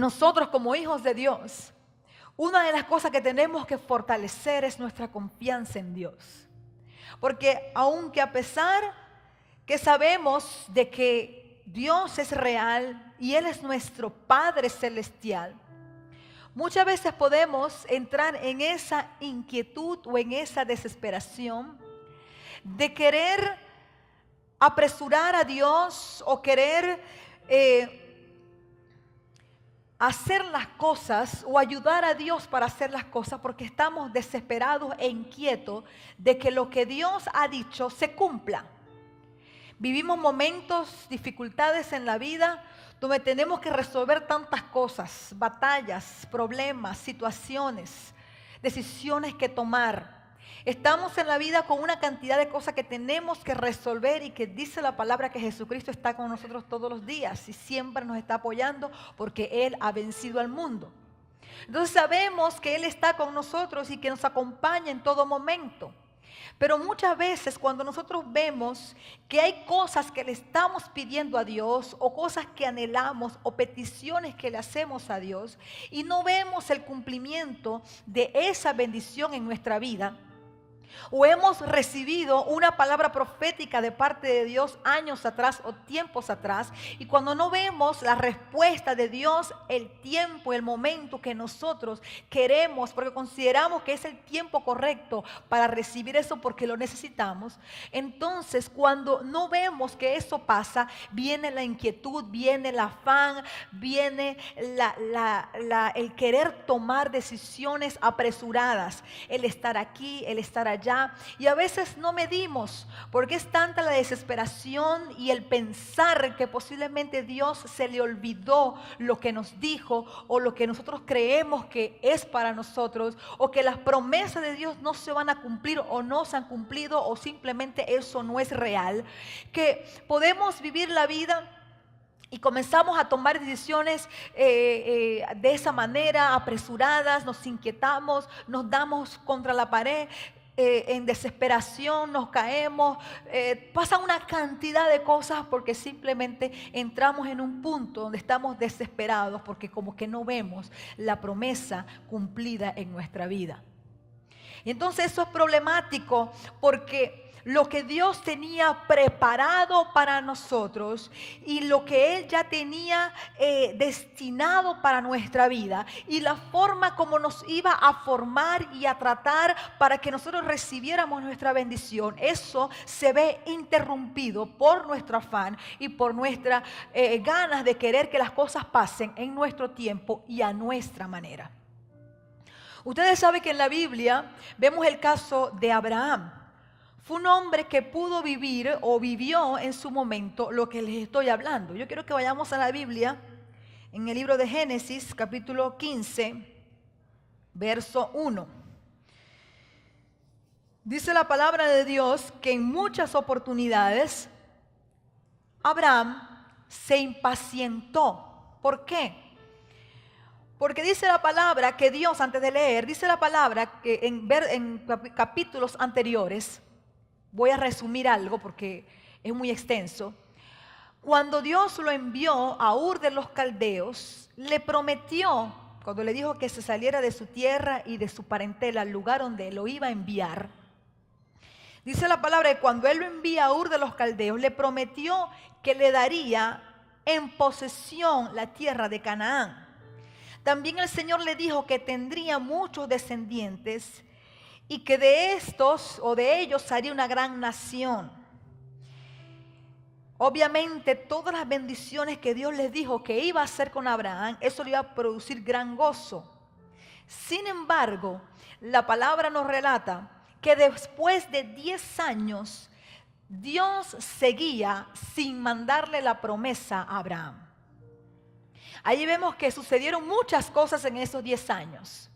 nosotros como hijos de Dios, una de las cosas que tenemos que fortalecer es nuestra confianza en Dios. Porque aunque a pesar que sabemos de que Dios es real y Él es nuestro Padre Celestial, muchas veces podemos entrar en esa inquietud o en esa desesperación de querer apresurar a Dios o querer hacer las cosas o ayudar a Dios para hacer las cosas porque estamos desesperados e inquietos de que lo que Dios ha dicho se cumpla. Vivimos momentos, dificultades en la vida donde tenemos que resolver tantas cosas, batallas, problemas, situaciones, decisiones que tomar. Estamos en la vida con una cantidad de cosas que tenemos que resolver y que dice la palabra que Jesucristo está con nosotros todos los días y siempre nos está apoyando porque Él ha vencido al mundo. Entonces sabemos que Él está con nosotros y que nos acompaña en todo momento. Pero muchas veces cuando nosotros vemos que hay cosas que le estamos pidiendo a Dios o cosas que anhelamos o peticiones que le hacemos a Dios y no vemos el cumplimiento de esa bendición en nuestra vida, o hemos recibido una palabra profética de parte de Dios años atrás o tiempos atrás, y cuando no vemos la respuesta de Dios, el tiempo, el momento que nosotros queremos, porque consideramos que es el tiempo correcto para recibir eso porque lo necesitamos, entonces cuando no vemos que eso pasa, viene la inquietud, viene el afán, viene el querer tomar decisiones apresuradas, el estar aquí, el estar allá. Y a veces no medimos porque es tanta la desesperación y el pensar que posiblemente Dios se le olvidó lo que nos dijo o lo que nosotros creemos que es para nosotros, o que las promesas de Dios no se van a cumplir o no se han cumplido o simplemente eso no es real, que podemos vivir la vida y comenzamos a tomar decisiones de esa manera, apresuradas, nos inquietamos, nos damos contra la pared, en desesperación nos caemos, pasa una cantidad de cosas porque simplemente entramos en un punto donde estamos desesperados porque como que no vemos la promesa cumplida en nuestra vida. Y entonces eso es problemático porque lo que Dios tenía preparado para nosotros y lo que Él ya tenía destinado para nuestra vida y la forma como nos iba a formar y a tratar para que nosotros recibiéramos nuestra bendición, eso se ve interrumpido por nuestro afán y por nuestras ganas de querer que las cosas pasen en nuestro tiempo y a nuestra manera. Ustedes saben que en la Biblia vemos el caso de Abraham. Fue un hombre que pudo vivir o vivió en su momento lo que les estoy hablando. Yo quiero que vayamos a la Biblia en el libro de Génesis, capítulo 15, verso 1. Dice la palabra de Dios que en muchas oportunidades Abraham se impacientó. ¿Por qué? Porque dice la palabra que Dios, antes de leer, dice la palabra que en capítulos anteriores, voy a resumir algo porque es muy extenso. Cuando Dios lo envió a Ur de los Caldeos, le prometió, cuando le dijo que se saliera de su tierra y de su parentela al lugar donde lo iba a enviar, dice la palabra que cuando Él lo envía a Ur de los Caldeos, le prometió que le daría en posesión la tierra de Canaán. También el Señor le dijo que tendría muchos descendientes y que de estos o de ellos haría una gran nación. Obviamente todas las bendiciones que Dios les dijo que iba a hacer con Abraham, eso le iba a producir gran gozo. Sin embargo, la palabra nos relata que después de 10 años, Dios seguía sin mandarle la promesa a Abraham. Allí vemos que sucedieron muchas cosas en esos 10 años.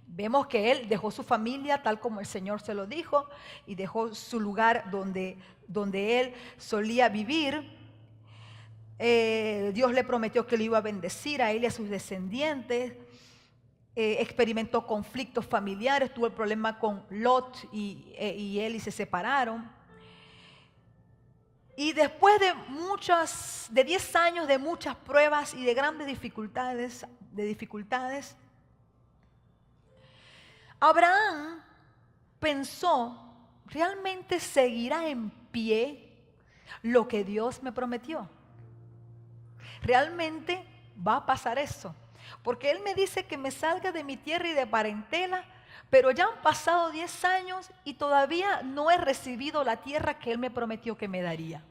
Vemos que él dejó su familia tal como el Señor se lo dijo y dejó su lugar donde él solía vivir. Dios le prometió que le iba a bendecir a él y a sus descendientes. Experimentó conflictos familiares, tuvo el problema con Lot y él y se separaron. Y después de 10 años de muchas pruebas y de grandes dificultades, Abraham pensó, ¿realmente seguirá en pie lo que Dios me prometió? ¿Realmente va a pasar eso? Porque Él me dice que me salga de mi tierra y de parentela, pero ya han pasado 10 años y todavía no he recibido la tierra que Él me prometió que me daría.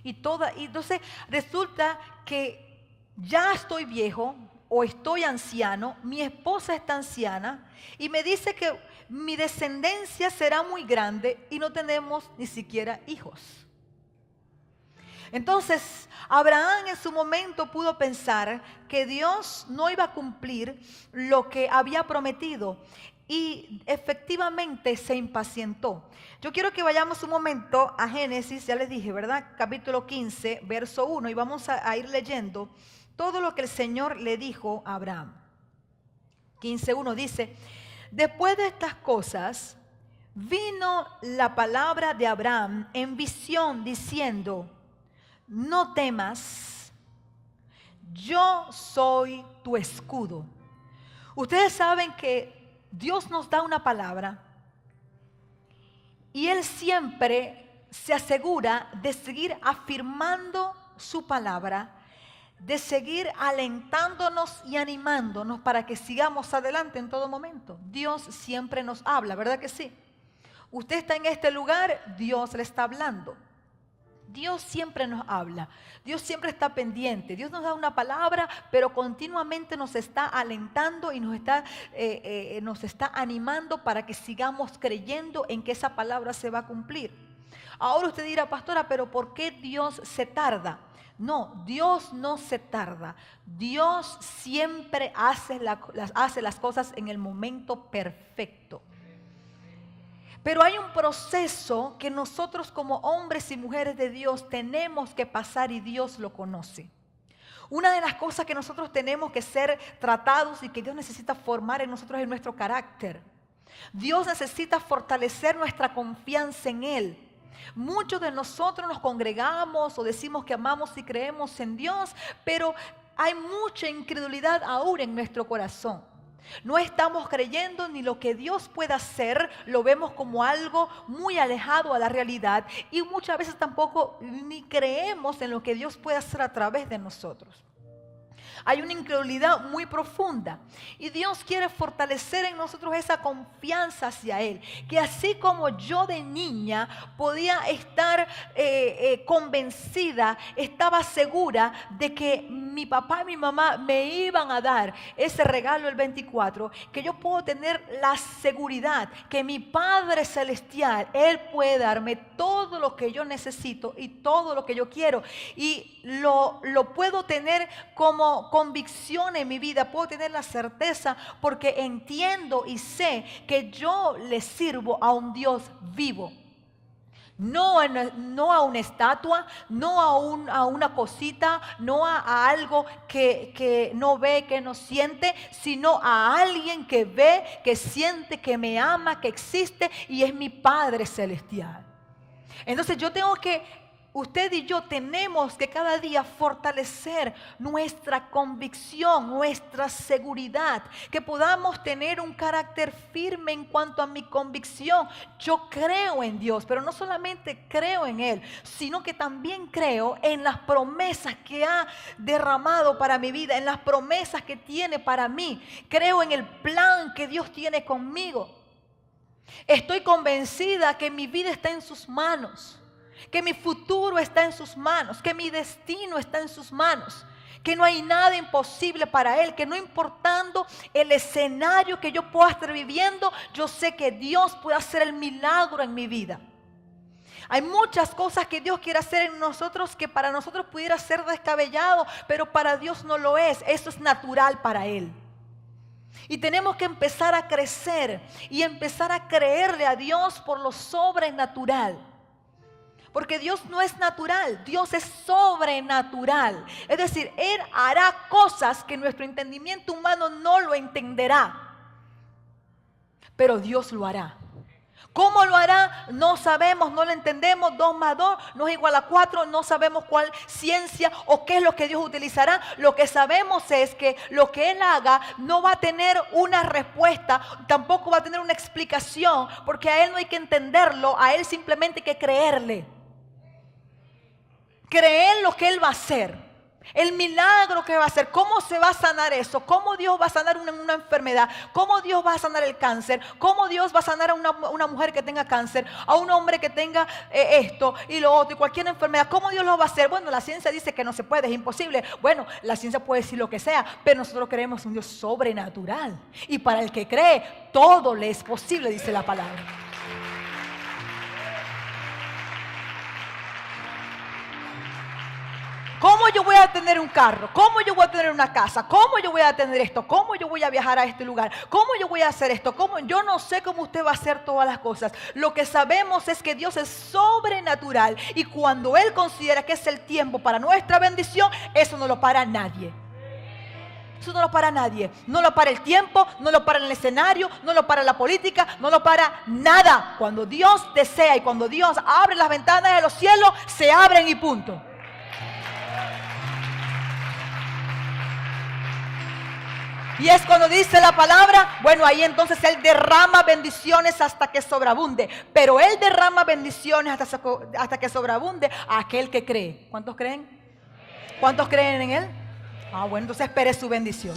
Y entonces resulta que ya estoy viejo o estoy anciano, mi esposa está anciana y me dice que mi descendencia será muy grande y no tenemos ni siquiera hijos. Entonces, Abraham en su momento pudo pensar que Dios no iba a cumplir lo que había prometido y efectivamente se impacientó. Yo quiero que vayamos un momento a Génesis, ya les dije, ¿verdad? Capítulo 15, verso 1, y vamos a ir leyendo todo lo que el Señor le dijo a Abraham. 15:1 dice, después de estas cosas, vino la palabra de Abraham en visión diciendo, no temas, yo soy tu escudo. Ustedes saben que Dios nos da una palabra y Él siempre se asegura de seguir afirmando su palabra, de seguir alentándonos y animándonos para que sigamos adelante en todo momento. Dios siempre nos habla, ¿verdad que sí? Usted está en este lugar, Dios le está hablando. Dios siempre nos habla, Dios siempre está pendiente, Dios nos da una palabra, pero continuamente nos está alentando y nos está animando para que sigamos creyendo en que esa palabra se va a cumplir. Ahora usted dirá, pastora, pero ¿por qué Dios se tarda? No, Dios no se tarda, Dios siempre hace las cosas en el momento perfecto. Pero hay un proceso que nosotros como hombres y mujeres de Dios tenemos que pasar y Dios lo conoce. Una de las cosas que nosotros tenemos que ser tratados y que Dios necesita formar en nosotros es nuestro carácter. Dios necesita fortalecer nuestra confianza en Él. Muchos de nosotros nos congregamos o decimos que amamos y creemos en Dios, pero hay mucha incredulidad aún en nuestro corazón. No estamos creyendo ni lo que Dios pueda hacer, lo vemos como algo muy alejado a la realidad y muchas veces tampoco ni creemos en lo que Dios puede hacer a través de nosotros. Hay una incredulidad muy profunda y Dios quiere fortalecer en nosotros esa confianza hacia Él, que así como yo de niña podía estar convencida, estaba segura de que mi papá y mi mamá me iban a dar ese regalo el 24, que yo puedo tener la seguridad que mi Padre Celestial, Él puede darme todo lo que yo necesito y todo lo que yo quiero y lo puedo tener como convicción en mi vida, puedo tener la certeza porque entiendo y sé que yo le sirvo a un Dios vivo. No a una estatua, no a una cosita, no a algo que no ve, que no siente, sino a alguien que ve, que siente, que me ama, que existe y es mi Padre Celestial. Entonces usted y yo tenemos que cada día fortalecer nuestra convicción, nuestra seguridad, que podamos tener un carácter firme en cuanto a mi convicción. Yo creo en Dios, pero no solamente creo en Él, sino que también creo en las promesas que ha derramado para mi vida, en las promesas que tiene para mí. Creo en el plan que Dios tiene conmigo. Estoy convencida que mi vida está en sus manos, que mi futuro está en sus manos, que mi destino está en sus manos, que no hay nada imposible para Él, que no importando el escenario que yo pueda estar viviendo, yo sé que Dios puede hacer el milagro en mi vida. Hay muchas cosas que Dios quiere hacer en nosotros que para nosotros pudiera ser descabellado, pero para Dios no lo es, eso es natural para Él. Y tenemos que empezar a crecer y empezar a creerle a Dios por lo sobrenatural. Porque Dios no es natural, Dios es sobrenatural. Es decir, Él hará cosas que nuestro entendimiento humano no lo entenderá. Pero Dios lo hará. ¿Cómo lo hará? No sabemos, no lo entendemos. 2 más 2 no es igual a 4. No sabemos cuál ciencia o qué es lo que Dios utilizará. Lo que sabemos es que lo que Él haga no va a tener una respuesta, tampoco va a tener una explicación, porque a Él no hay que entenderlo, a Él simplemente hay que creerle. Creer lo que Él va a hacer. El milagro que va a hacer, cómo se va a sanar eso, cómo Dios va a sanar una enfermedad, cómo Dios va a sanar el cáncer, cómo Dios va a sanar a una mujer que tenga cáncer, a un hombre que tenga esto y lo otro y cualquier enfermedad, cómo Dios lo va a hacer. Bueno, la ciencia dice que no se puede, es imposible. Bueno, la ciencia puede decir lo que sea, pero nosotros creemos en un Dios sobrenatural y para el que cree todo le es posible, dice la palabra. ¿Cómo yo voy a tener un carro? ¿Cómo yo voy a tener una casa? ¿Cómo yo voy a tener esto? ¿Cómo yo voy a viajar a este lugar? ¿Cómo yo voy a hacer esto? ¿Cómo? Yo no sé cómo usted va a hacer todas las cosas. Lo que sabemos es que Dios es sobrenatural y cuando Él considera que es el tiempo para nuestra bendición, eso no lo para nadie. Eso no lo para nadie. No lo para el tiempo, no lo para el escenario, no lo para la política, no lo para nada. Cuando Dios desea y cuando Dios abre las ventanas de los cielos, se abren y punto. Y es cuando dice la palabra, bueno, ahí entonces Él derrama bendiciones hasta que sobreabunde. Pero Él derrama bendiciones hasta que sobreabunde a aquel que cree. ¿Cuántos creen? ¿Cuántos creen en Él? Ah, bueno, entonces espere su bendición.